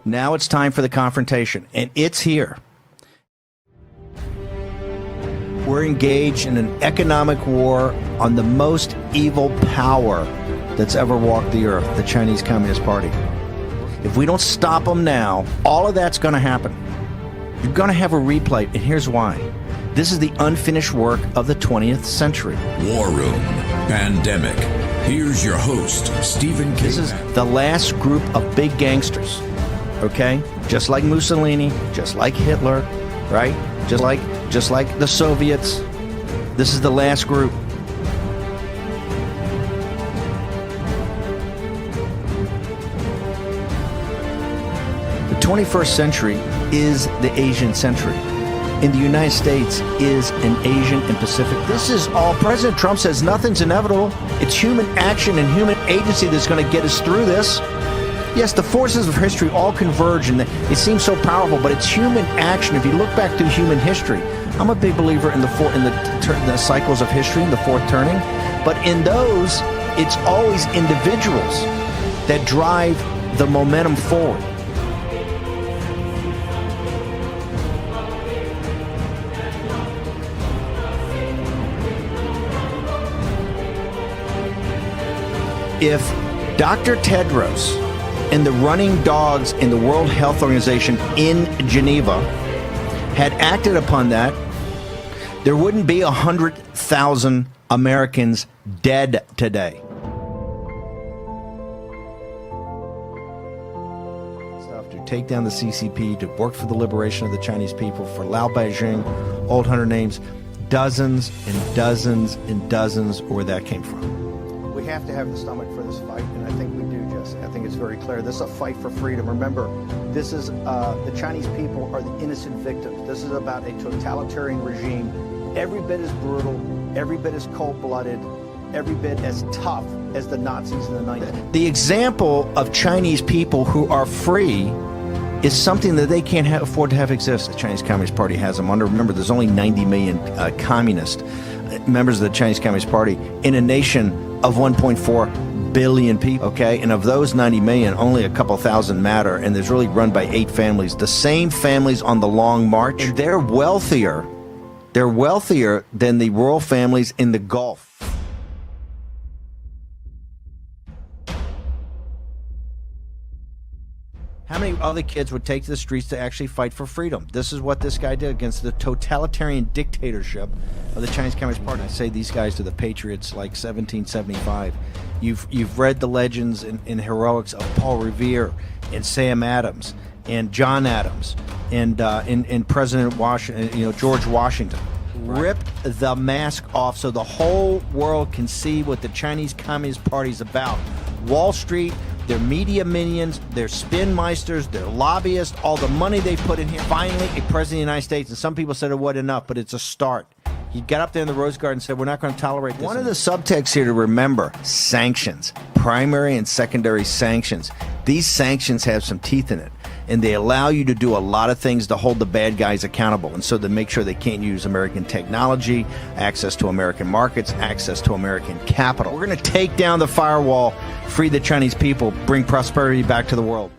Now it's time for the confrontation, and it's here. We're engaged in an economic war on the most evil power that's ever walked the earth, the Chinese Communist Party. If we don't stop them now, all of that's going to happen. You're going to have a replay, and here's why. This is the unfinished work of the 20th century. War Room, Pandemic. Here's your host, Stephen K. This is the last group of big gangsters, okay? Just like Mussolini, just like Hitler, right? Just like the Soviets. This is the last group. The 21st century is the Asian century. In the United States is an Asian and Pacific. This is all. President Trump says nothing's inevitable. It's human action and human agency that's going to get us through this. Yes, the forces of history all converge, and it seems so powerful, but it's human action. If you look back through human history, I'm a big believer in the cycles of history, in the fourth turning, but in those, it's always individuals that drive the momentum forward. If Dr. Tedros and the running dogs in the World Health Organization in Geneva had acted upon that, there wouldn't be 100,000 Americans dead today. To take down the CCP, to work for the liberation of the Chinese people, for Lao Beijing, old hunter names, dozens and dozens and dozens where that came from. We have to have the stomach for this fight, and I think we do, Jesse. I think it's very clear. This is a fight for freedom. Remember, this is the Chinese people are the innocent victims. This is about a totalitarian regime, every bit as brutal, every bit as cold-blooded, every bit as tough as the Nazis in the 90s. The example of Chinese people who are free is something that they can't afford to have exist. The Chinese Communist Party has them under. Remember, there's only 90 million communist members of the Chinese Communist Party in a nation of 1.4 billion people, okay? And of those 90 million, only a couple thousand matter, and there's really run by 8 families. The same families on the Long March, and they're wealthier. They're wealthier than the royal families in the Gulf. How many other kids would take to the streets to actually fight for freedom? This is what this guy did against the totalitarian dictatorship of the Chinese Communist Party. I say these guys to the patriots like 1775. You've read the legends and heroics of Paul Revere and Sam Adams and John Adams and President Washington, George Washington. Right. Ripped the mask off so the whole world can see what the Chinese Communist Party is about. Wall Street, their media minions, their spin meisters, their lobbyists, all the money they put in here. Finally, a president of the United States, and some people said it wasn't enough, but it's a start. He got up there in the Rose Garden and said, we're not going to tolerate this. One of the subtexts here to remember, sanctions, primary and secondary sanctions. These sanctions have some teeth in it, and they allow you to do a lot of things to hold the bad guys accountable, and so to make sure they can't use American technology, access to American markets, access to American capital. We're going to take down the firewall, free the Chinese people, bring prosperity back to the world.